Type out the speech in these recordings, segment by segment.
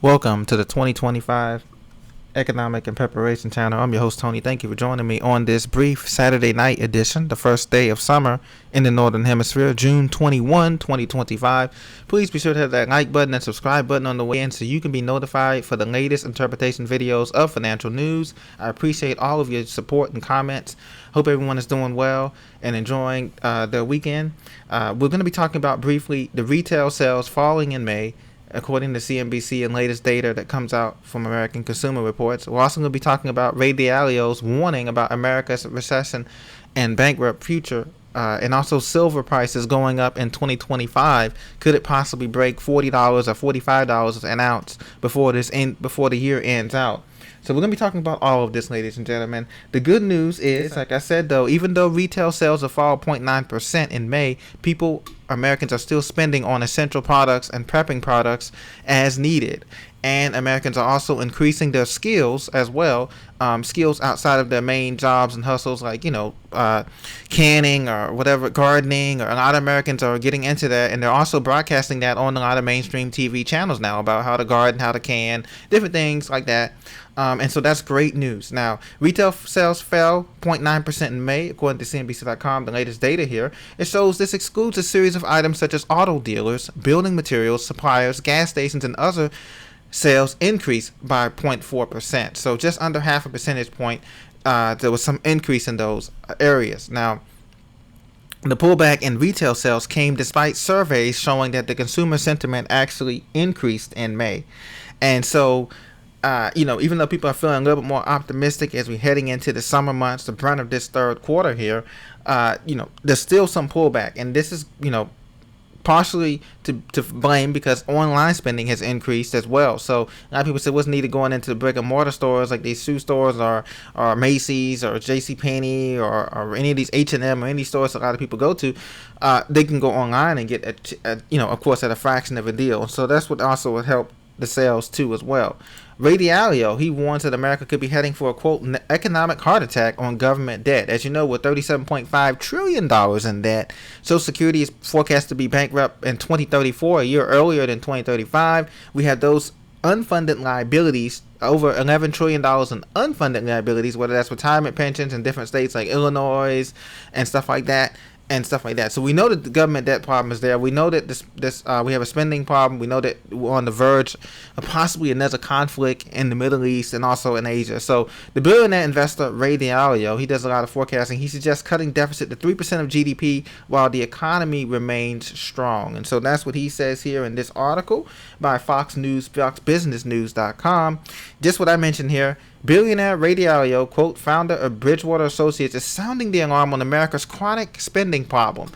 Welcome to the 2025 Economic and Preparation Channel. I'm your host, Tony. Thank you for joining me on this brief Saturday night edition, the first day of summer in the Northern Hemisphere, June 21, 2025. Please be sure to hit that like button and subscribe button on the way in so you can be notified for the latest interpretation videos of financial news. I appreciate all of your support and comments. Hope everyone is doing well and enjoying their weekend. We're going to be talking about briefly the retail sales falling in May, according to CNBC and latest data that comes out from American Consumer Reports. We're also going to be talking about Ray Dalio's warning about America's recession and bankrupt future, and also silver prices going up in 2025. Could it possibly break $40 or $45 an ounce before the year ends out? So we're going to be talking about all of this, ladies and gentlemen. The good news is, like I said, though, even though retail sales have fallen 0.9% in May, Americans are still spending on essential products and prepping products as needed. And Americans are also increasing their skills as well, skills outside of their main jobs and hustles, like, canning or whatever, gardening. Or a lot of Americans are getting into that, and they're also broadcasting that on a lot of mainstream TV channels now about how to garden, how to can, different things like that. And so that's great news. Now, retail sales fell 0.9% in May, according to CNBC.com, the latest data here. It shows this excludes a series of items such as auto dealers, building materials, suppliers, gas stations, and other sales increased by 0.4%. So just under half a percentage point, there was some increase in those areas. Now, the pullback in retail sales came despite surveys showing that the consumer sentiment actually increased in May. And so, even though people are feeling a little bit more optimistic as we're heading into the summer months, the brunt of this third quarter here, there's still some pullback. And this is, partially to blame because online spending has increased as well. So a lot of people say what's needed going into brick and mortar stores like these shoe stores or Macy's or JCPenney or any of these H&M or any stores a lot of people go to. They can go online and get, of course, at a fraction of a deal. So that's what also would help the sales too as well. Ray Dalio, he warns that America could be heading for a, quote, economic heart attack on government debt. As you know, with $37.5 trillion in debt, Social Security is forecast to be bankrupt in 2034, a year earlier than 2035. We have those unfunded liabilities, over $11 trillion in unfunded liabilities, whether that's retirement pensions in different states like Illinois and stuff like that. So we know that the government debt problem is there. We know that we have a spending problem. We know that we're on the verge of possibly another conflict in the Middle East and also in Asia. So the billionaire investor Ray Dalio, he does a lot of forecasting. He suggests cutting deficit to 3% of GDP while the economy remains strong. And so that's what he says here in this article by FoxBusinessNews.com. Just what I mentioned here. Billionaire Ray Dalio, quote, founder of Bridgewater Associates, is sounding the alarm on America's chronic spending problem.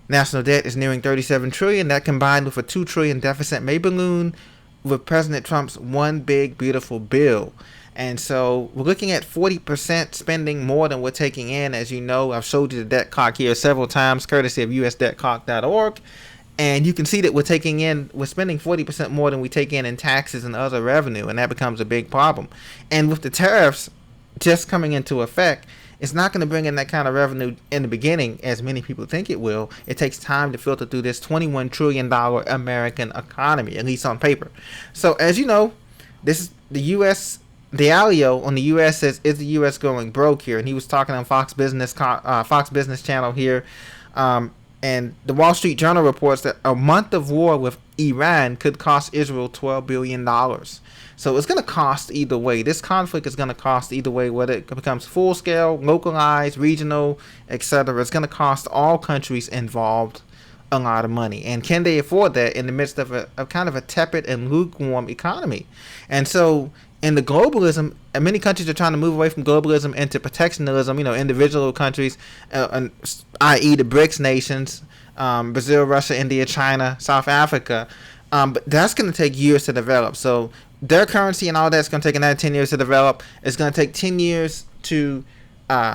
National debt is nearing $37 trillion. That combined with a $2 trillion deficit may balloon with President Trump's one big beautiful bill. And so we're looking at 40% spending more than we're taking in. As you know, I've showed you the debt clock here several times, courtesy of usdebtclock.org. And you can see that we're spending 40% more than we take in taxes and other revenue, and that becomes a big problem. And with the tariffs just coming into effect, it's not going to bring in that kind of revenue in the beginning, as many people think it will. It takes time to filter through this $21 trillion American economy, at least on paper. So, as you know, this is the U.S. Dalio on the U.S. says, is the U.S. going broke here? And he was talking on Fox Business Channel here. And the Wall Street Journal reports that a month of war with Iran could cost Israel $12 billion. So it's going to cost either way. This conflict is going to cost either way, whether it becomes full-scale, localized, regional, etc. It's going to cost all countries involved a lot of money. And can they afford that in the midst of a kind of a tepid and lukewarm economy? And so in the globalism, many countries are trying to move away from globalism into protectionism, individual countries, i.e. the BRICS nations, Brazil, Russia, India, China, South Africa. But that's going to take years to develop. So their currency and all that's going to take another 10 years to develop. It's going to take 10 years to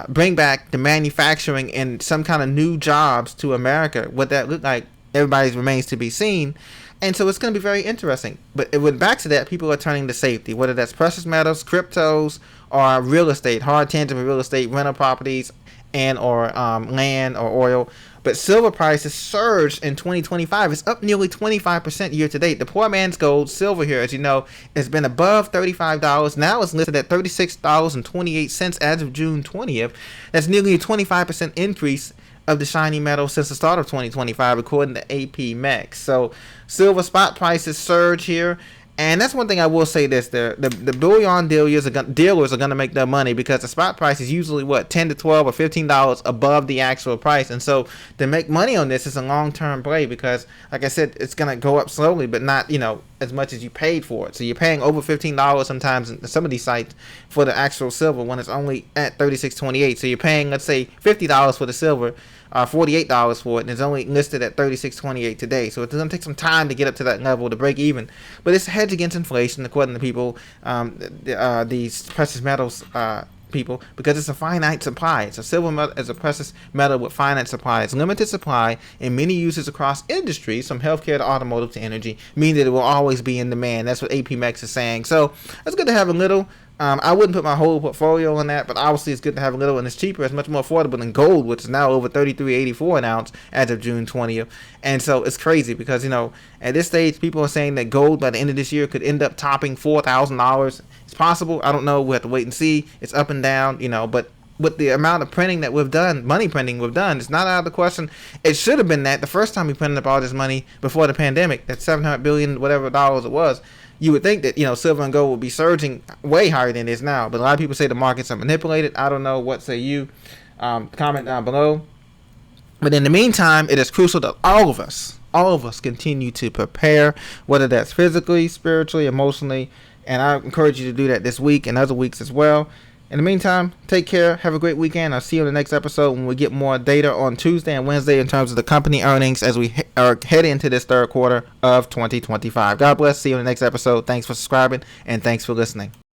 bring back the manufacturing and some kind of new jobs to America. What that look like, everybody remains to be seen. And so it's going to be very interesting. But back to that, people are turning to safety, whether that's precious metals, cryptos, or real estate, hard tangible real estate, rental properties, and or land or oil. But silver prices surged in 2025. It's up nearly 25% year to date. The poor man's gold, silver here, as you know, has been above $35. Now it's listed at $36.28 as of June 20th. That's nearly a 25% increase of the shiny metal since the start of 2025, according to AP Mex. So silver spot prices surge here. And that's one thing I will say this: the bullion dealers are gonna make their money because the spot price is usually what, $10 to $12 or $15 above the actual price, and so to make money on this is a long term play because, like I said, it's gonna go up slowly, but not as much as you paid for it. So you're paying over $15 sometimes in some of these sites for the actual silver when it's only at $36.28. So you're paying, let's say, $50 for the silver. $48 for it, and it's only listed at $36.28 today. So it's going to take some time to get up to that level to break even. But it's a hedge against inflation, according to people, these precious metals people, because it's a finite supply. It's a silver metal is a precious metal with finite supply. It's limited supply and many uses across industries, from healthcare to automotive to energy, meaning that it will always be in demand. That's what APMEX is saying. So it's good to have a little. I wouldn't put my whole portfolio on that, but obviously it's good to have a little, and it's cheaper. It's much more affordable than gold, which is now over $33.84 an ounce as of June 20th. And so it's crazy because, at this stage, people are saying that gold by the end of this year could end up topping $4,000. It's possible. I don't know. We have to wait and see. It's up and down, but with the amount of printing that we've done, money printing we've done, it's not out of the question. It should have been that the first time we printed up all this money before the pandemic, that $700 billion, whatever dollars it was. You would think that, silver and gold would be surging way higher than it is now. But a lot of people say the markets are manipulated. I don't know. What say you? Comment down below. But in the meantime, it is crucial that all of us continue to prepare, whether that's physically, spiritually, emotionally. And I encourage you to do that this week and other weeks as well. In the meantime, take care. Have a great weekend. I'll see you in the next episode when we get more data on Tuesday and Wednesday in terms of the company earnings as we are heading into this third quarter of 2025. God bless. See you in the next episode. Thanks for subscribing and thanks for listening.